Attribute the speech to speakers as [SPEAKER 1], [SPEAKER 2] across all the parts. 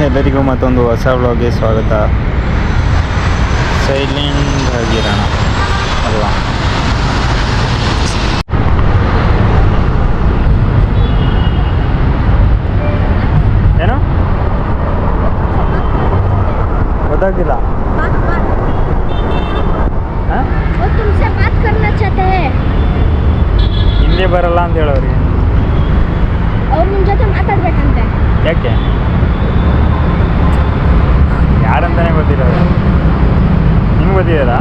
[SPEAKER 1] ಎಲ್ಲರಿಗೂ ಮತ್ತೊಂದು ಹೊಸ ವ್ಲಾಗ್ಗೆ ಸ್ವಾಗತ. ಸೈಲೆಂಟ್ ಆಗಿರೋಣ ಅಲ್ವಾ? ಏನು ಗೊತ್ತಾಗ್ತಿಲ್ಲ. ಹಿಂದಿ ಬರಲ್ಲ ಅಂತ ಹೇಳೋರಿಗೆ
[SPEAKER 2] ಅವ್ರು ನಿಮ್ಮ ಜೊತೆ ಮಾತಾಡ್ಬೇಕಂತೆ.
[SPEAKER 1] ಯಾಕೆ? ಯಾರಂತಾನೆ ಗೊತ್ತಿರೋದು. ನಿಮ್ಗೆ ಗೊತ್ತಿದೆಯಲ್ಲ?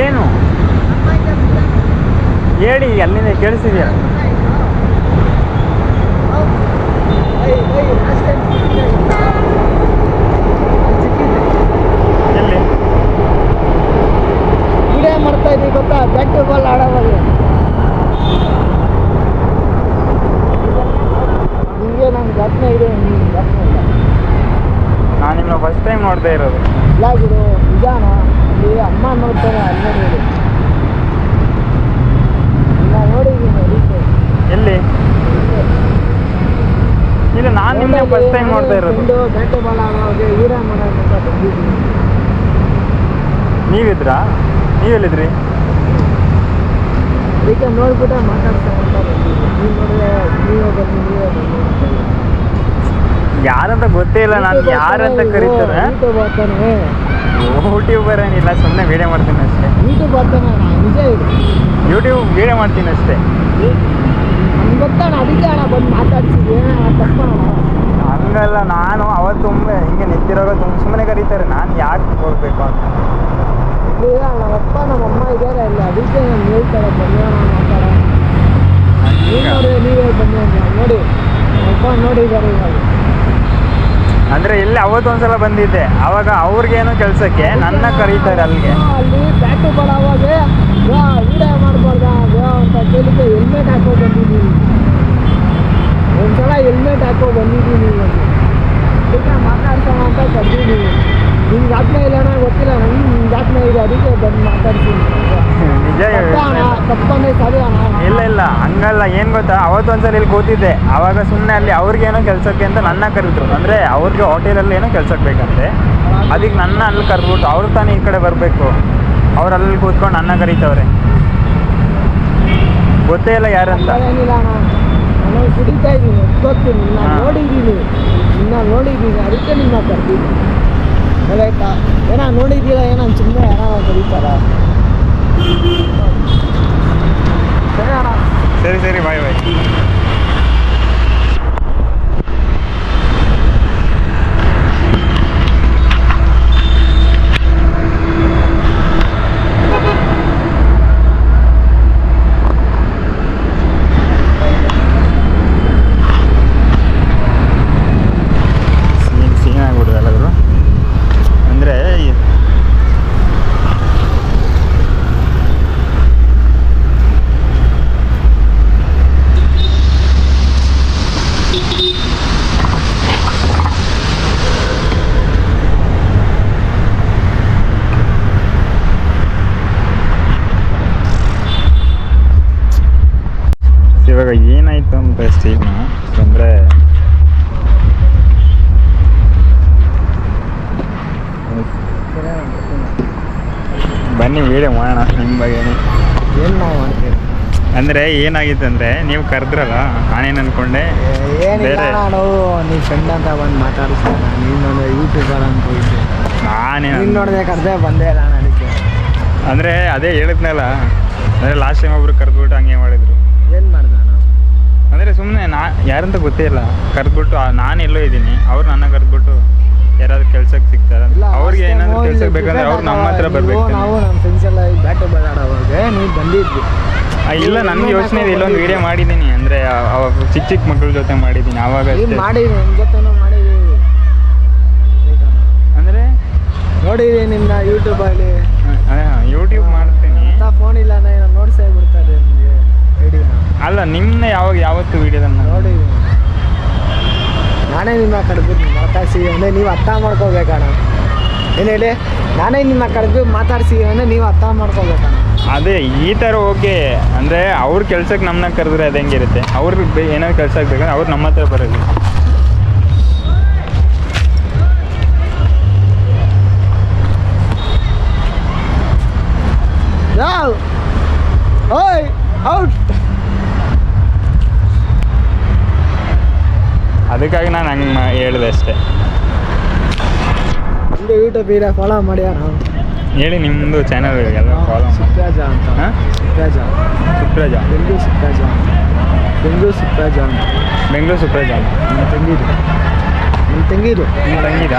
[SPEAKER 1] ಏನು ಹೇಳಿ, ಅಲ್ಲಿಂದ ಕೇಳಿಸಿದ್ಯಾ? ಎಲ್ಲಿ
[SPEAKER 2] ವಿಡಿಯೋ ಮಾಡ್ತಾ ಇದ್ದೀವಿ ಗೊತ್ತಾ? ಬ್ಯಾಟ್ ಬಾಲ್ ಆಡೋವಾಗ ನಿಮಗೆ ನಂಗೆ ಘಟನೆ ಇದೆ. ಘಟನೆ ಇಲ್ಲ,
[SPEAKER 1] ನಾನು ನಿಮ್ಮನ್ನ ಫಸ್ಟ್ ಟೈಮ್ ನೋಡ್ತಾ ಇರೋದು.
[SPEAKER 2] ಇಲ್ಲಾಗಿಡು ನಿಜಾನ ಇಲ್ಲಿ ಅಮ್ಮ ನೋಡ್ತಾರೆ. ಅಲ್ಲೇ ನೋಡಿ, ಇಲ್ಲ ನೋಡಿದ್ದೀನಿ.
[SPEAKER 1] ಎಲ್ಲಿ? ಇಲ್ಲ, ನಾನು ನಿಮ್ಮನ್ನ ಫಸ್ಟ್ ಟೈಮ್ ನೋಡ್ತಾ ಇರೋದು.
[SPEAKER 2] ಬ್ಯಾಟ್ ಬಾಲ್ ಆಡೋವಾಗ ವೀರ ಮಾಡೋದಂತ ಬಂದಿದ್ದೀನಿ.
[SPEAKER 1] ನೀವಿದ್ರಾ? ನೀವೆಲ್ಲಿದ್ರಿ?
[SPEAKER 2] ಅದಕ್ಕೆ ನೋಡ್ಬಿಟ್ಟೆ ಮಾತಾಡ್ತಾ ಅಂತ ಬಂದಿದ್ದೀನಿ. ನೀವು ನೋಡಿದ್ರೆ ನೀವೇ ಬನ್ನಿ.
[SPEAKER 1] ಯಾರಂತ ಗೊತ್ತೇ ಇಲ್ಲ. ನಾನು ಯಾರಂತ ಕರೀತಾರೆ?
[SPEAKER 2] ಯೂಟ್ಯೂಬ್ ಬರ್ತಾನೆ.
[SPEAKER 1] ಯೂಟ್ಯೂಬರ್ ಏನಿಲ್ಲ, ಸುಮ್ಮನೆ ವೀಡಿಯೋ ಮಾಡ್ತೀನಿ ಅಷ್ಟೇ.
[SPEAKER 2] ಯೂಟ್ಯೂಬ್ ಬರ್ತಾನೆ, ನಿಜ ಇದು.
[SPEAKER 1] ಯೂಟ್ಯೂಬ್ ವೀಡಿಯೋ ಮಾಡ್ತೀನಿ ಅಷ್ಟೇ.
[SPEAKER 2] ನಮ್ಗೆ ಗೊತ್ತಾಣ, ಅದಕ್ಕೆ ಅಣ್ಣ ಬಂದು ಮಾತಾಡ್ಸಿದ್ವಿ. ತಪ್ಪಣ
[SPEAKER 1] ಹಂಗಲ್ಲ, ನಾನು ಅವತ್ತು ಹಿಂಗೆ ನಿಂತಿರೋಗ ಸುಮ್ಮನೆ ಕರೀತಾರೆ. ನಾನು ಯಾಕೆ ಹೋಗ್ಬೇಕು ಅಂತ.
[SPEAKER 2] ಇಲ್ಲ, ನಮ್ಮಪ್ಪ ನಮ್ಮಮ್ಮ ಇದ್ದಾರೆ ಅಲ್ಲಿ, ಅದಕ್ಕೆ ನಾನು ಹೇಳ್ತಾರೆ ಬನ್ನಿ ಮಾತಾಡ. ನೀವೇ ಬನ್ನಿ ಅಂತ ನೋಡಿ. ನಮ್ಮಪ್ಪ ನೋಡಿದ್ದಾರೆ ಇವಾಗ.
[SPEAKER 1] ಅಂದರೆ ಇಲ್ಲಿ ಅವತ್ತೊಂದ್ಸಲ ಬಂದಿದ್ದೆ, ಅವಾಗ ಅವ್ರಿಗೇನು ಕೆಲಸಕ್ಕೆ ನನ್ನ ಕರೀತಾರೆ ಅಲ್ಲಿಗೆ.
[SPEAKER 2] ಅಲ್ಲಿ ಬ್ಯಾಟು ಬಾಲ್ ಆವಾಗ ವೀಡಿಯೋ ಮಾಡಬಾರ್ದ ಅಂತ ಕೇಳಿಕ್ಕೆ ಹೆಲ್ಮೆಟ್ ಹಾಕೋ ಬಂದಿದ್ದೀನಿ. ಒಂದ್ಸಲ ಹೆಲ್ಮೆಟ್ ಹಾಕೋ ಬಂದಿದ್ದೀನಿ. ಅದಕ್ಕೆ ಮಾತಾಡ್ಸೋಣ ಅಂತ ಕರ್ದಿದ್ದೀನಿ. ನಿಮ್ಗೆ ಆತ್ಮ ಇಲ್ಲ ಅಣ್ಣ, ಗೊತ್ತಿಲ್ಲ ನಂಗೆ. ನಿಮ್ಗೆ ಆತ್ಮ ಇದೆ, ಅದಕ್ಕೆ ಬಂದು ಮಾತಾಡ್ತೀನಿ.
[SPEAKER 1] ನಿಜ
[SPEAKER 2] ತಪ್ಪಂದ್ರೆ ಸರಿ ಅಣ್ಣ.
[SPEAKER 1] ಇಲ್ಲ ಹಂಗಲ್ಲ. ಏನು ಗೊತ್ತಾ, ಅವತ್ತೊಂದ್ಸಲ ಇಲ್ಲಿ ಕೂತಿದ್ದೆ, ಅವಾಗ ಸುಮ್ಮನೆ ಅಲ್ಲಿ ಅವ್ರಿಗೇನೋ ಕೆಲಸಕ್ಕೆ ಅಂತ ನನ್ನ ಕರೆದ್ರು. ಅಂದರೆ ಅವ್ರಿಗೆ ಹೋಟೆಲಲ್ಲಿ ಏನೋ ಕೆಲಸಕ್ಕೆ ಬೇಕಂತೆ. ಅದಕ್ಕೆ ನನ್ನ ಅಲ್ಲಿ ಕರೆದ್ಬಿಟ್ಟು ಅವ್ರು ತಾನೇ ಈ ಕಡೆ ಬರಬೇಕು. ಅವ್ರು ಅಲ್ಲಿ ಕೂತ್ಕೊಂಡು ನನ್ನ ಕರೀತವ್ರೆ. ಗೊತ್ತೇ ಇಲ್ಲ ಯಾರಂತ.
[SPEAKER 2] ಏನಿಲ್ಲ ಅಣ್ಣ, ನಾನು ಕುಡಿತಾ ಇದ್ದೀನಿ, ಗೊತ್ತೀನಿ. ನೋಡಿದ್ದೀನಿ, ಅದಕ್ಕೆ ನಿಮ್ಮ ಕರ್ದಿದ್ದೀನಿ. ಆಯ್ತಾ? ಏನೋ ನೋಡಿದ್ದೀರಾ, ಏನೋ ಸುಮ್ಮನೆ ಯಾರೋ ಕರೀತಾರ. ಸರಿ ಅಣ್ಣ,
[SPEAKER 1] ಸರಿ ಬಾಯ್. ಸೀನ್ ಆಗ್ಬಿಡುದಲ್ಲ ಅವರು. ಅಂದರೆ ಇವಾಗ ಏನಾಯ್ತು ಅಂತ ಸ್ಟೀವ್ನ ಅಂದರೆ ಬನ್ನಿ ವೀಡಿಯೋ ಮಾಡೋಣ ನಿಮ್ಮ ಬಗ್ಗೆ.
[SPEAKER 2] ಏನು ನಾವು ಮಾಡ್ತೀವಿ
[SPEAKER 1] ಅಂದರೆ ಏನಾಗಿತ್ತು ಅಂದರೆ ನೀವು ಕರೆದ್ರಲ್ಲ ನಾನೇನು ಅಂದ್ಕೊಂಡೆ
[SPEAKER 2] ಏನಿಲ್ಲ
[SPEAKER 1] ಬೇರೆ
[SPEAKER 2] ನಾನು ನೀನು ಫ್ರೆಂಡ್ ಅಂತ ಬಂದು ಮಾತಾಡಿಸ್ತಾನ ನೀನು ಯೂಟ್ಯೂಬರ್ ಅಂತ ಹೋಗಿದ್ದೆ
[SPEAKER 1] ನಾನೇನು
[SPEAKER 2] ನೀನು ನೋಡಿದೆ ಕರೆದೇ ಬಂದೇ ಇಲ್ಲ ನಾನು ಅದಕ್ಕೆ
[SPEAKER 1] ಅಂದರೆ ಅದೇ ಹೇಳಿದ್ನಲ್ಲ ಅಂದರೆ ಲಾಸ್ಟ್ ಟೈಮ್ ಒಬ್ರು ಕರೆದ್ಬಿಟ್ಟು ಹಂಗೆ ಮಾಡಿದ್ರು.
[SPEAKER 2] ಏನು ಮಾಡ್ದೆ ನಾನು
[SPEAKER 1] ಅಂದರೆ ಸುಮ್ಮನೆ ಯಾರಂತ ಗೊತ್ತೇ ಇಲ್ಲ ಕರೆದ್ಬಿಟ್ಟು ನಾನು ಎಲ್ಲೋ ಇದ್ದೀನಿ ಅವ್ರು ನನ್ನ ಕರೆದ್ಬಿಟ್ಟು ಯಾರಾದ್ರೂ ಕೆಲ್ಸಕ್ಕೆ ಸಿಗ್ತಾರೆ
[SPEAKER 2] ಇಲ್ಲ
[SPEAKER 1] ಅವ್ರಿಗೆ
[SPEAKER 2] last time
[SPEAKER 1] ಏನಾದರೂ
[SPEAKER 2] ಹೋಗಿ
[SPEAKER 1] ಕೆಲ್ಸಕ್ಕೆ ಬೇಕಂದ್ರೆ ಅವ್ರು ನಮ್ಮ ಹತ್ರ
[SPEAKER 2] ನೀವು,
[SPEAKER 1] ಬರ್ಬೇಕು.
[SPEAKER 2] ನಾವು ನಮ್ಮ ಫ್ರೆಂಡ್ಸ್ ಎಲ್ಲ ಬ್ಯಾಟು ಬಳ್ಳಾಡೋವಾಗ ನೀವು ಬಂದಿದ್ವಿ.
[SPEAKER 1] ಇಲ್ಲ ನನಗೆ ಯೋಚನೆ ಇದೆ, ಇಲ್ಲೊಂದು ವಿಡಿಯೋ ಮಾಡಿದ್ದೀನಿ ಅಂದರೆ ಅವಾಗ ಚಿಕ್ಕ ಚಿಕ್ಕ ಮಕ್ಕಳ ಜೊತೆ ಮಾಡಿದ್ದೀನಿ ಆವಾಗ
[SPEAKER 2] ನೀವು ಮಾಡಿದ್ವಿ ನಿಮ್ಮ ಜೊತೆನೂ ಮಾಡಿದ್ದೀವಿ
[SPEAKER 1] ಅಂದರೆ
[SPEAKER 2] ನೋಡಿದ್ವಿ ನಿಮ್ಮನ್ನ ಯೂಟ್ಯೂಬಲ್ಲಿ
[SPEAKER 1] ಯೂಟ್ಯೂಬ್ ಮಾಡ್ತೀನಿ.
[SPEAKER 2] ಅಂತ ಫೋನ್ ಇಲ್ಲ ನಾನು ನೋಡ್ಸೇ ಬಿಡ್ತಾರೆ ನಿಮಗೆ ಐಡಿನ
[SPEAKER 1] ಅಲ್ಲ ನಿಮ್ಮನ್ನ ಯಾವತ್ತು ವಿಡಿಯೋದನ್ನು
[SPEAKER 2] ನೋಡಿದ್ವಿ ನಾನೇ ನಿಮ್ಮ ಕರೆದ್ಬಿಟ್ಟು ಮಾತಾಡ್ಸಿ ಅಂದರೆ ನೀವು ಅರ್ಥ ಮಾಡ್ಕೋಬೇಕಣ್ಣ. ಏನು ಹೇಳಿ ನಾನೇ ನಿಮ್ಮ ಕರೆದು ಮಾತಾಡ್ಸಿ ಅಂದರೆ ನೀವು ಅರ್ಥ ಮಾಡ್ಕೋಬೇಕಣ್ಣ.
[SPEAKER 1] ಅದೇ ಈ ಥರ ಓಕೆ ಅಂದರೆ ಅವ್ರ ಕೆಲ್ಸಕ್ಕೆ ನಮ್ಮನ್ನ ಕರೆದ್ರೆ ಅದು ಹೆಂಗಿರುತ್ತೆ, ಅವ್ರಿಗೆ ಏನಾದ್ರು ಕೆಲಸ ಆಗ್ಬೇಕಂದ್ರೆ ಅವ್ರು ನಮ್ಮ ಹತ್ರ ಬರೋದು.
[SPEAKER 2] ಓಯ್ ಔಟ್
[SPEAKER 1] ಅದಕ್ಕಾಗಿ ನಾನು ಹಂಗೆ ಹೇಳಿದೆ ಅಷ್ಟೇ.
[SPEAKER 2] ಒಂದು ಯೂಟ್ಯೂಬ್ ಇದೆ ಫಾಲೋ ಮಾಡಿ ಅಣ್ಣ.
[SPEAKER 1] ಹೇಳಿ ನಿಮ್ಮದು ಚಾನಲ್ ಎಲ್ಲ ಫಾಲೋ ಮಾಡಿ.
[SPEAKER 2] ಸುಪ್ರಾಜ ಅಂತ
[SPEAKER 1] ಹಾಂ
[SPEAKER 2] ಸುಪ್ರಾಜ
[SPEAKER 1] ಸುಪ್ರಜ
[SPEAKER 2] ಬೆಂಗಳೂರು ಸುಪ್ರಾಜ ಬೆಂಗಳೂರು ಸುಪ್ರಾಜ ಅಂತ
[SPEAKER 1] ಬೆಂಗಳೂರು ಸುಪ್ರಜ
[SPEAKER 2] ನಿಮ್ಮ ತಂಗಿದು ನಿಮ್ಮ ತಂಗಿದು
[SPEAKER 1] ನಿಮ್ಮ ತಂಗಿದ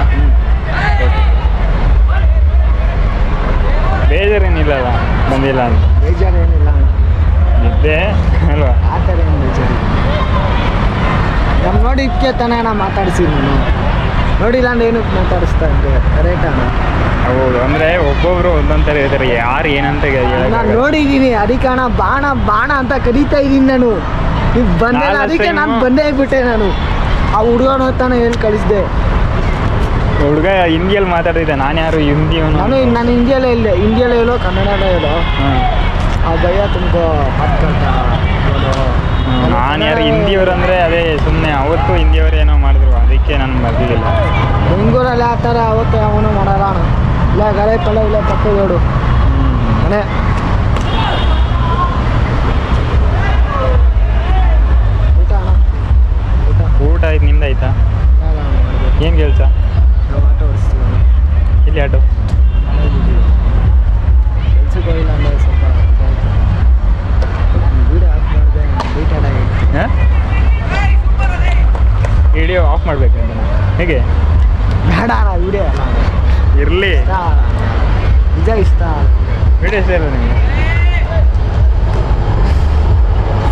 [SPEAKER 1] ಬೇಜಾರೇನಿಲ್ಲಲ್ಲ ಬಂದಿಲ್ಲ ಅಂತ
[SPEAKER 2] ಬೇಜಾರು ಏನಿಲ್ಲ ಅಣ್ಣ
[SPEAKER 1] ಇದ್ದೆ ಅಲ್ವಾ.
[SPEAKER 2] ಆ ಥರ ಏನು ಬೇಜಾರು ನಮ್ಮ ನೋಡಿ ಇದಕ್ಕೆ ತಾನೇ ಅಣ್ಣ ಮಾತಾಡಿಸಿ ನಾನು ನೋಡಿಲ್ಲ ಅಂದ್ರೆ ಏನಕ್ಕೆ ಮಾತಾಡಿಸ್ತಾ ಇದ್ದೆ ಕರೆಕ್ಟ್ ಅಣ್ಣ.
[SPEAKER 1] ಹೌದು ಅಂದರೆ ಒಬ್ಬೊಬ್ರು ಒಂದೊಂದು ಥರ ಇರ್ತಾರೆ, ಯಾರು ಏನಂತ
[SPEAKER 2] ನಾನು
[SPEAKER 1] ಹೇಳೋಕ್ಕಾಗಲ್ಲ.
[SPEAKER 2] ನೋಡಿದ್ದೀನಿ ಅದಕ್ಕೆ ಅಣ್ಣ ಬಾಣ ಬಾಣ ಅಂತ ಕರೀತಾ ಇದ್ದೀನಿ ನಾನು. ನೀವು ಬಂದೆ
[SPEAKER 1] ನಾನು
[SPEAKER 2] ಅದಕ್ಕೆ ನಾನು
[SPEAKER 1] ಅಷ್ಟೇನು-
[SPEAKER 2] ಬಂದೇ ಬಿಟ್ಟೆ ನಾನು. ಆ ಹುಡುಗನ ಹೊತ್ತಾನೆ ಹೇಳಿ ಕಳಿಸ್ದೆ.
[SPEAKER 1] ಹುಡುಗ ಹಿಂದಿಯಲ್ಲಿ ಮಾತಾಡ್ತಿದ್ದೆ, ನಾನು ಯಾರು ಹಿಂದಿಯವನು.
[SPEAKER 2] ನಾನು ಇಂಡಿಯಲ್ಲೇ ಇಲ್ಲೇ ಇಂಡಿಯಲ್ಲೇ ಹೇಳೋ ಕನ್ನಡನೇ ಹೇಳೋ
[SPEAKER 1] ಹಾಂ
[SPEAKER 2] ಆ ಭಯ ತುಮಕೋ
[SPEAKER 1] ನಾನು ಯಾರು ಹಿಂದಿಯವರು ಅಂದರೆ ಅದೇ ಸುಮ್ಮನೆ ಅವತ್ತು ಹಿಂದಿಯವರು ಏನೋ ಮಾಡಿದ್ರು ಅದಕ್ಕೆ ನಾನು ಬರ್ತಿದ್ದಿಲ್ಲ.
[SPEAKER 2] ಬೆಂಗಳೂರಲ್ಲಿ ಆ ಥರ ಅವತ್ತು ಅವನು ಮಾಡಲ್ಲ ಅಣ್ಣ. ಇಲ್ಲ ಗಳೆ ಪಳೆ ಇಲ್ಲ ಪಕ್ಕದೋಡು ಮನೆ ಊಟ ಅಣ್ಣ ಊಟ
[SPEAKER 1] ಊಟ ಆಯ್ತು, ನಿಮ್ದು ಆಯ್ತಾ? ಏನು ಕೆಲಸ?
[SPEAKER 2] ನಾವು ಆಟೋ ಓಡಿಸ್ತೀವಿ ಅಣ್ಣ.
[SPEAKER 1] ಇಲ್ಲಿ ಆಟೋ
[SPEAKER 2] ಕೆಲ್ಸಕ್ಕೆ ಹೋಗಿಲ್ಲ ಅಂದರೆ ಸ್ವಲ್ಪ ವೀಡಿಯೋ ಆಫ್ ಮಾಡಿದೆ ಡೀಟೇಲ್ ಆಗಿ
[SPEAKER 1] ಹಾಂ ವಿಡಿಯೋ ಆಫ್ ಮಾಡಬೇಕಂತ ಹೇಗೆ?
[SPEAKER 2] ಬೇಡ ಅಣ್ಣ ವೀಡಿಯೋ ಅಲ್ಲ
[SPEAKER 1] ಇರಲಿ,
[SPEAKER 2] ಇಷ್ಟ ನಿಜ ಇಷ್ಟ
[SPEAKER 1] ವಿಡಿಯೋ ಇಷ್ಟ ಇಲ್ಲ ನಿಮಗೆ?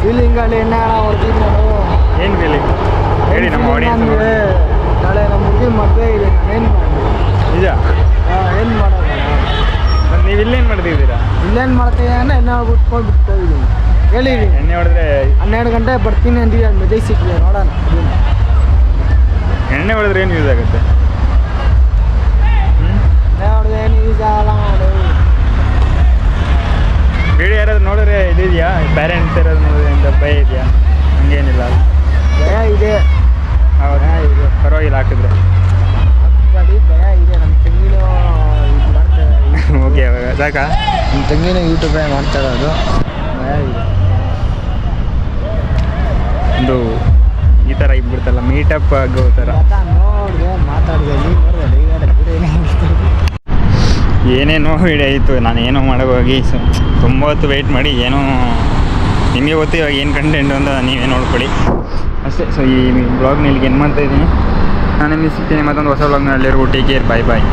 [SPEAKER 2] ಫೀಲಿಂಗಲ್ಲಿ ಎಣ್ಣೆ ಹಣ ಹೊಡ್ತೀನಿ ನಾನು.
[SPEAKER 1] ಏನು ಫೀಲಿಂಗ್ ಹೇಳಿ ನಮ್ಮ ಆಡಿಯನ್ಸ್.
[SPEAKER 2] ನನಗೆ ನಾಳೆ ನಮ್ಮ ಹುಡುಗಿ ಮದುವೆ ಇದೆ ನಾನೇನು ಮಾಡಲಿ?
[SPEAKER 1] ನಿಜ?
[SPEAKER 2] ಏನು ಮಾಡೋದಲ್ಲ
[SPEAKER 1] ಮತ್ತು ನೀವು ಇಲ್ಲೇನು ಮಾಡ್ತಿದ್ದೀರಾ?
[SPEAKER 2] ಇಲ್ಲೇನು ಮಾಡ್ತೀವಿ ಅಂದರೆ ಎಣ್ಣೆ ಬಿಟ್ಕೊಂಡಿದ್ದೀನಿ ಹೇಳಿದ್ದೀನಿ.
[SPEAKER 1] ಎಣ್ಣೆ ಹೊಡೆದ್ರೆ
[SPEAKER 2] 12 ಗಂಟೆ ಬರ್ತೀನಿ ಅಂತೀವಿ ಅಲ್ಲಿ ಮೆಜೆ ಸಿಕ್ಕಲಿ ನೋಡೋಣ.
[SPEAKER 1] ಎಣ್ಣೆ ಹೊಡೆದ್ರೆ ಏನು ಯೂಸ್ ಆಗುತ್ತೆ?
[SPEAKER 2] ಎಣ್ಣೆ ಹೊಡೆದು ಏನು ಯೂಸ್ ಆಗಲ್ಲ ಮಾಡು.
[SPEAKER 1] ವಿಡಿಯೋ ಯಾರಾದ್ರು ನೋಡಿದ್ರೆ ಇದೆಯಾ ಪೇರೆಂಟ್ಸ್ ಯಾರಾದ್ರು ನೋಡಿದ್ರೆ ಅಂತ ಭಯ ಇದೆಯಾ? ಹಂಗೇನಿಲ್ಲ
[SPEAKER 2] ಭಯ ಇದೆ
[SPEAKER 1] ಹೌದಾ? ಇದು ಪರವಾಗಿಲ್ಲ ಹಾಕಿದ್ರೆ.
[SPEAKER 2] ಹಾಕ್ಬೇಡಿ ಭಯ ಇದೆ. ನಮ್ಮ ತಂಗಿನೂ ಇದು ಮಾಡ್ತಾರೆ
[SPEAKER 1] ಓಕೆ ಸಾಕಾ?
[SPEAKER 2] ನಮ್ಮ ತಂಗಿನೂ ಯೂಟ್ಯೂಬೇ ಮಾಡ್ತಾ ಇರೋದು. ಭಯ ಇದೆ.
[SPEAKER 1] ಒಂದು ಈ ಥರ ಇದ್ಬಿಡ್ತಲ್ಲ ಮೀಟಪ್ ಆಗೋ ಥರ.
[SPEAKER 2] ನೋಡಿದೆ ಮಾತಾಡಿದೆ ನೀವು
[SPEAKER 1] ಏನೇನೋ ವಿಡಿಯೋ ಆಯಿತು, ನಾನು ಏನೋ ಮಾಡೋಕ್ಕೋಗಿ ತುಂಬ ಹೊತ್ತು ವೆಯ್ಟ್ ಮಾಡಿ ಏನೋ ನಿಮಗೆ ಗೊತ್ತು ಇವಾಗ ಏನು ಕಂಟೆಂಟ್ ಅಂತ ನೀವೇ ನೋಡ್ಕೊಳ್ಳಿ ಅಷ್ಟೇ. ಸೊ ಈ ಬ್ಲಾಗ್ನ ಇಲ್ಲಿಗೆ ಏನು ಮಾಡ್ತಾ ಇದ್ದೀನಿ, ನಾನು ನಿಮಗೆ ಸಿಗ್ತೀನಿ ಮತ್ತೊಂದು ಹೊಸ ಬ್ಲಾಗ್ನ. ಎಲ್ಲರಿಗೂ ಟೇಕ್ ಕೇರ್, ಬಾಯ್ ಬಾಯ್.